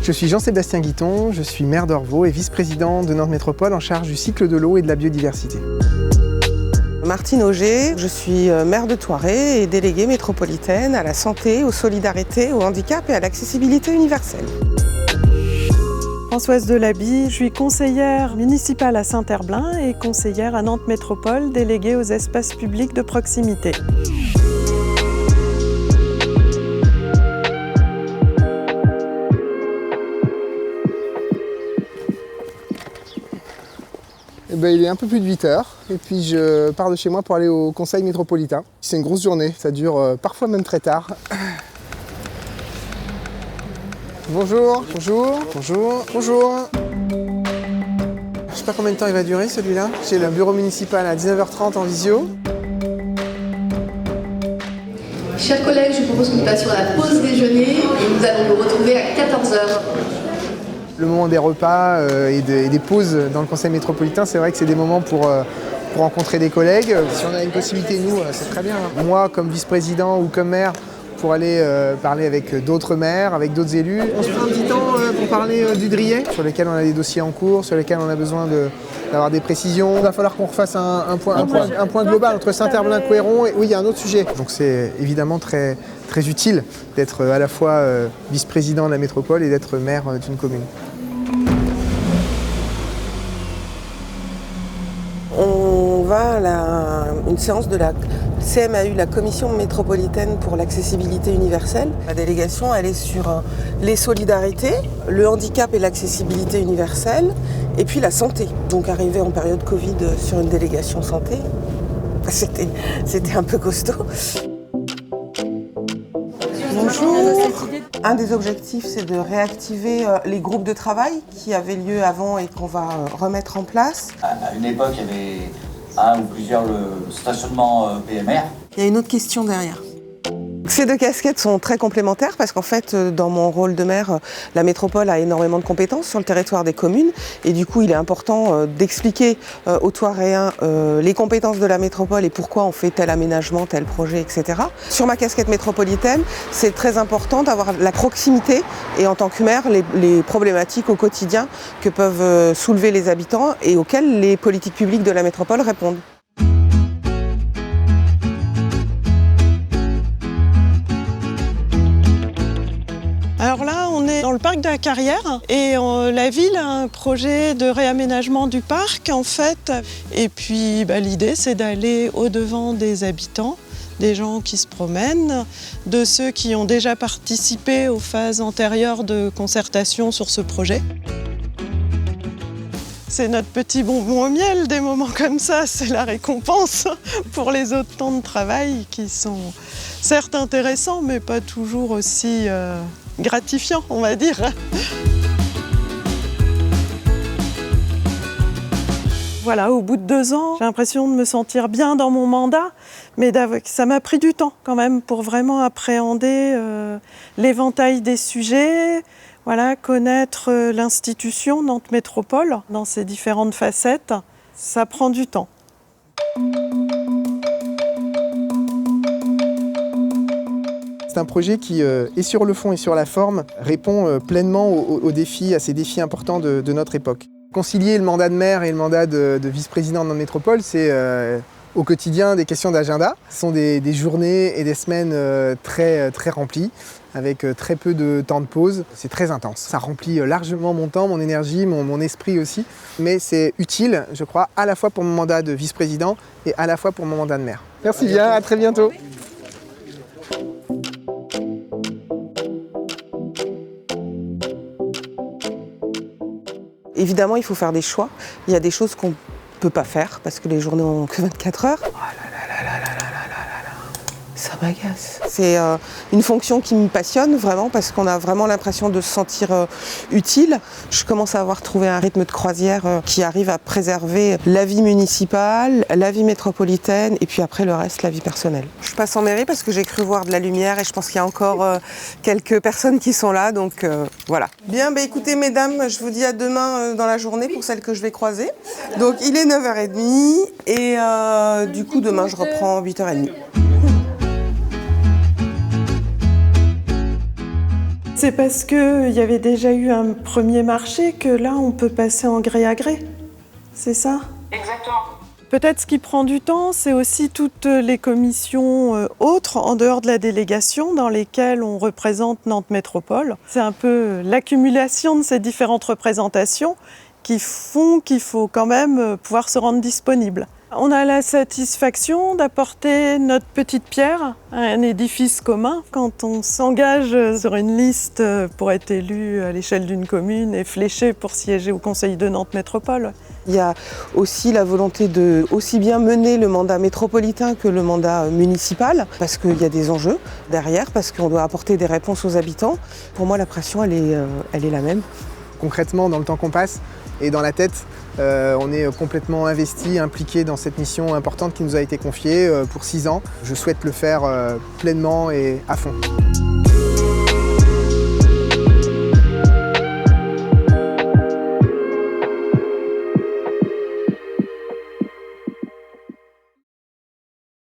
Je suis Jean-Sébastien Guiton, je suis maire d'Orvaux et vice-président de Nantes Métropole en charge du cycle de l'eau et de la biodiversité. Martine Auger, je suis maire de Thoiret et déléguée métropolitaine à la santé, aux solidarités, au handicap et à l'accessibilité universelle. Françoise Delaby, je suis conseillère municipale à Saint-Herblain et conseillère à Nantes Métropole, déléguée aux espaces publics de proximité. Il est un peu plus de 8 h et puis je pars de chez moi pour aller au conseil métropolitain. C'est une grosse journée, ça dure parfois même très tard. Bonjour, bonjour, bonjour, bonjour. Je sais pas combien de temps il va durer celui-là. J'ai le bureau municipal à 19h30 en visio. Chers collègues, je vous propose que nous passions à la pause déjeuner et nous allons nous retrouver à 14 h. Le moment des repas et des pauses dans le conseil métropolitain, c'est vrai que c'est des moments pour rencontrer des collègues. Si on a une possibilité, nous, c'est très bien. Moi, comme vice-président ou comme maire, pour aller parler avec d'autres maires, avec d'autres élus. On se prend un petit temps pour parler du Driet, sur lesquels on a des dossiers en cours, sur lesquels on a besoin d'avoir des précisions. Il va falloir qu'on refasse un point global entre Saint-Herblain, Couëron et oui, il y a un autre sujet. Donc c'est évidemment très utile d'être à la fois vice-président de la métropole et d'être maire d'une commune. On va à une séance de la CMAU, la Commission métropolitaine pour l'accessibilité universelle. La délégation, elle est sur les solidarités, le handicap et l'accessibilité universelle, et puis la santé. Donc arrivé en période Covid sur une délégation santé, c'était un peu costaud. Bonjour. Un des objectifs, c'est de réactiver les groupes de travail qui avaient lieu avant et qu'on va remettre en place. À une époque, il y avait un ou plusieurs stationnements PMR. Il y a une autre question derrière. Ces deux casquettes sont très complémentaires parce qu'en fait, dans mon rôle de maire, la métropole a énormément de compétences sur le territoire des communes et du coup, il est important d'expliquer aux Thoiréens les compétences de la métropole et pourquoi on fait tel aménagement, tel projet, etc. Sur ma casquette métropolitaine, c'est très important d'avoir la proximité et en tant que maire, les problématiques au quotidien que peuvent soulever les habitants et auxquelles les politiques publiques de la métropole répondent. Alors là, on est dans le parc de la Carrière et la ville a un projet de réaménagement du parc en fait. Et puis l'idée, c'est d'aller au-devant des habitants, des gens qui se promènent, de ceux qui ont déjà participé aux phases antérieures de concertation sur ce projet. C'est notre petit bonbon au miel, des moments comme ça, c'est la récompense pour les autres temps de travail qui sont certes intéressants, mais pas toujours aussi gratifiants, on va dire. Voilà, au bout de 2 ans, j'ai l'impression de me sentir bien dans mon mandat, mais ça m'a pris du temps quand même pour vraiment appréhender l'éventail des sujets, voilà, connaître l'institution Nantes Métropole dans ses différentes facettes. Ça prend du temps. C'est un projet qui, et sur le fond et sur la forme, répond pleinement aux défis, à ces défis importants de notre époque. Concilier le mandat de maire et le mandat de vice-président de Nantes Métropole, c'est au quotidien des questions d'agenda. Ce sont des journées et des semaines très remplies, avec très peu de temps de pause. C'est très intense. Ça remplit largement mon temps, mon énergie, mon esprit aussi. Mais c'est utile, je crois, à la fois pour mon mandat de vice-président et à la fois pour mon mandat de maire. Merci bien, à très bientôt. Évidemment, il faut faire des choix. Il y a des choses qu'on ne peut pas faire parce que les journées n'ont que 24 heures. Oh là là. Ça m'agace. C'est une fonction qui me passionne vraiment parce qu'on a vraiment l'impression de se sentir utile. Je commence à avoir trouvé un rythme de croisière qui arrive à préserver la vie municipale, la vie métropolitaine et puis après le reste, la vie personnelle. Je passe en mairie parce que j'ai cru voir de la lumière et je pense qu'il y a encore quelques personnes qui sont là, donc voilà. Bien, écoutez mesdames, je vous dis à demain dans la journée pour celles que je vais croiser. Donc il est 9h30 et du coup demain je reprends 8h30. C'est parce qu'il y avait déjà eu un premier marché que là, on peut passer en gré à gré. C'est ça? Exactement. Peut-être ce qui prend du temps, c'est aussi toutes les commissions autres, en dehors de la délégation, dans lesquelles on représente Nantes Métropole. C'est un peu l'accumulation de ces différentes représentations qui font qu'il faut quand même pouvoir se rendre disponible. On a la satisfaction d'apporter notre petite pierre à un édifice commun. Quand on s'engage sur une liste pour être élu à l'échelle d'une commune et fléché pour siéger au Conseil de Nantes Métropole. Il y a aussi la volonté de aussi bien mener le mandat métropolitain que le mandat municipal, parce qu'il y a des enjeux derrière, parce qu'on doit apporter des réponses aux habitants. Pour moi, la pression, elle est la même. Concrètement, dans le temps qu'on passe et dans la tête, on est complètement investi, impliqué dans cette mission importante qui nous a été confiée pour 6 ans. Je souhaite le faire pleinement et à fond.